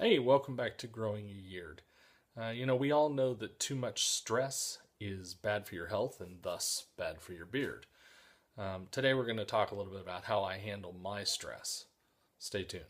Hey, welcome back to Growing a Yeared. We all know that too much stress is bad for your health and thus bad for your beard. Today we're going to talk a little bit about how I handle my stress. Stay tuned.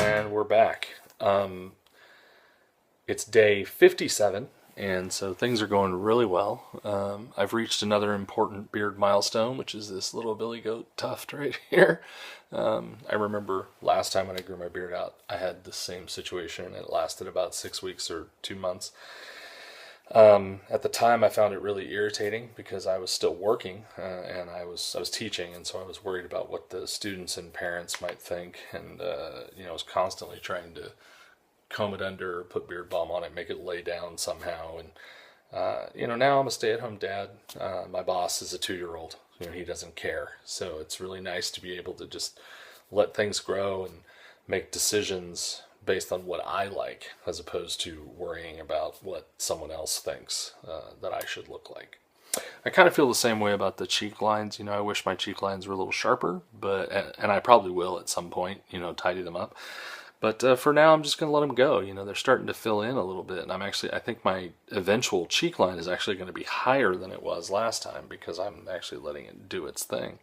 And we're back. It's day 57, and so things are going really well. I've reached another important beard milestone, which is this little billy goat tuft right here. I remember last time when I grew my beard out, I had the same situation, and it lasted about 6 weeks or 2 months. At the time, I found it really irritating because I was still working and I was teaching, and so I was worried about what the students and parents might think, and I was constantly trying to comb it under, put beard balm on it, make it lay down somehow, and now I'm a stay-at-home dad. My boss is a 2-year-old. He doesn't care, so it's really nice to be able to just let things grow and make decisions based on what I like, as opposed to worrying about what someone else thinks that I should look like. I kind of feel the same way about the cheek lines. I wish my cheek lines were a little sharper, but and I probably will at some point. Tidy them up. But for now, I'm just going to let them go. They're starting to fill in a little bit, and I think my eventual cheek line is actually going to be higher than it was last time because I'm actually letting it do its thing.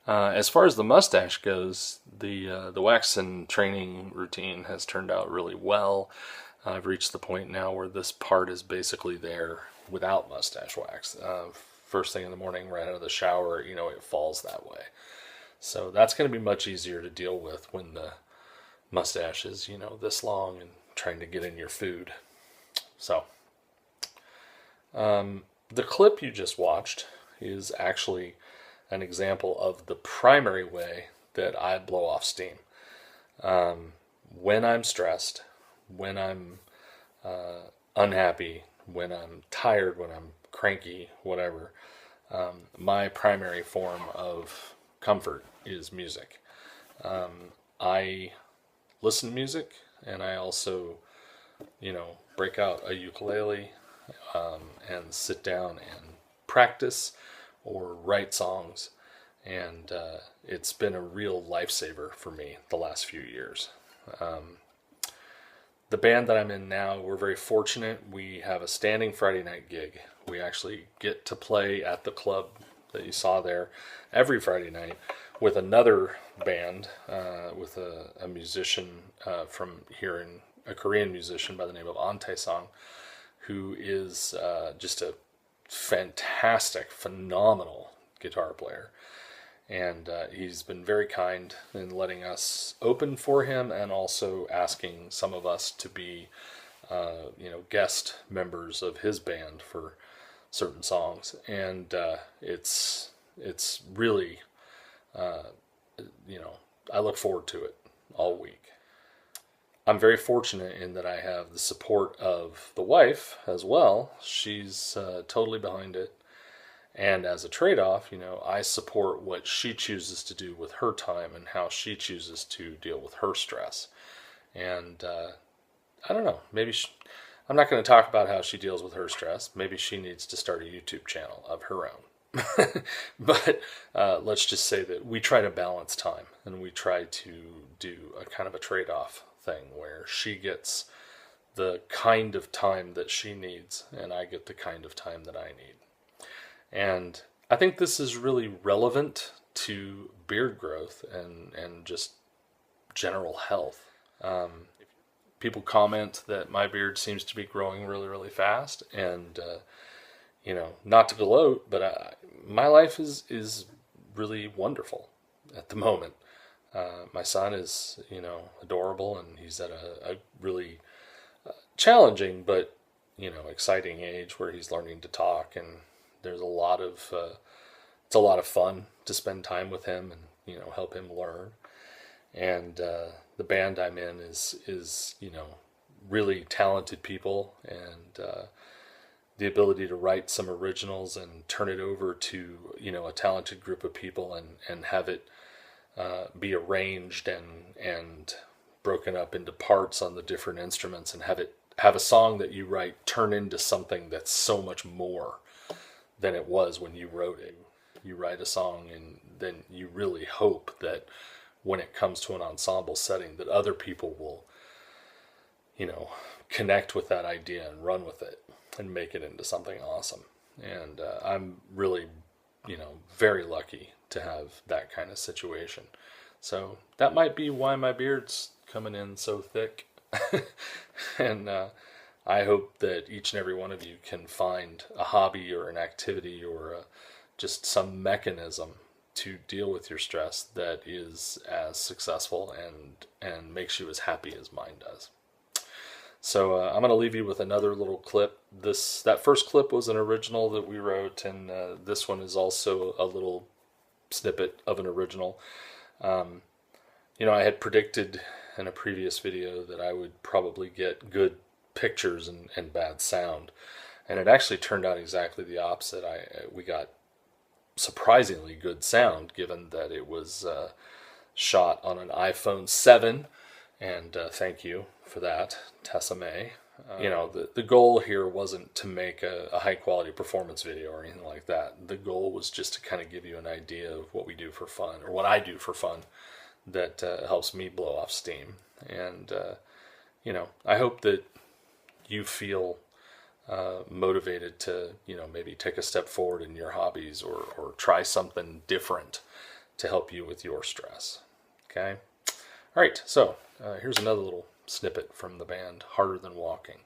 As far as the mustache goes, the wax and training routine has turned out really well. I've reached the point now where this part is basically there without mustache wax. First thing in the morning, right out of the shower, it falls that way. So that's going to be much easier to deal with when the mustache is, this long and trying to get in your food. So, the clip you just watched is actually an example of the primary way that I blow off steam. When I'm stressed, when I'm unhappy, when I'm tired, when I'm cranky, whatever, my primary form of comfort is music. I listen to music, and I also, break out a ukulele and sit down and practice or write songs. And it's been a real lifesaver for me the last few years. The band that I'm in now, we're very fortunate. We have a standing Friday night gig. We actually get to play at the club that you saw there every Friday night with another band, with a musician from here, a Korean musician by the name of An Tae-sung, who is just a fantastic, phenomenal guitar player. And he's been very kind in letting us open for him, and also asking some of us to be, guest members of his band for certain songs. And it's really, I look forward to it all week. I'm very fortunate in that I have the support of the wife as well. She's totally behind it. And as a trade-off, I support what she chooses to do with her time and how she chooses to deal with her stress. And I don't know, I'm not going to talk about how she deals with her stress. Maybe she needs to start a YouTube channel of her own. But let's just say that we try to balance time, and we try to do a kind of a trade-off thing where she gets the kind of time that she needs, and I get the kind of time that I need. And I think this is really relevant to beard growth and just general health. People comment that my beard seems to be growing really, really fast. And, not to gloat, but my life is really wonderful at the moment. My son is, adorable, and he's at a really challenging but, exciting age where he's learning to talk, and there's a lot of it's a lot of fun to spend time with him and help him learn. And the band I'm in is really talented people, and the ability to write some originals and turn it over to a talented group of people and have it be arranged and broken up into parts on the different instruments, and have a song that you write turn into something that's so much more than it was when you wrote it. You write a song, and then you really hope that when it comes to an ensemble setting, that other people will, connect with that idea and run with it and make it into something awesome. And I'm really, very lucky to have that kind of situation. So that might be why my beard's coming in so thick. And I hope that each and every one of you can find a hobby or an activity or just some mechanism to deal with your stress that is as successful and makes you as happy as mine does. So I'm going to leave you with another little clip. That first clip was an original that we wrote, and this one is also a little snippet of an original. I had predicted in a previous video that I would probably get good pictures and bad sound, and it actually turned out exactly the opposite. We got surprisingly good sound, given that it was shot on an iPhone 7, and thank you for that, Tessa May. The goal here wasn't to make a high quality performance video or anything like that. The goal was just to kind of give you an idea of what we do for fun, or what I do for fun, that helps me blow off steam. And I hope that you feel motivated to maybe take a step forward in your hobbies, or try something different to help you with your stress. Okay? All right, so here's another little snippet from the band Harder Than Walking.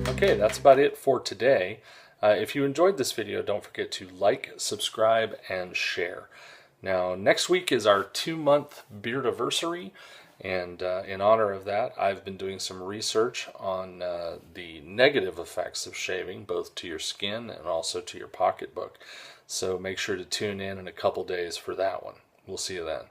Okay, that's about it for today. If you enjoyed this video, don't forget to like, subscribe, and share. Now, next week is our 2-month Beardiversary, and in honor of that, I've been doing some research on the negative effects of shaving, both to your skin and also to your pocketbook. So make sure to tune in a couple days for that one. We'll see you then.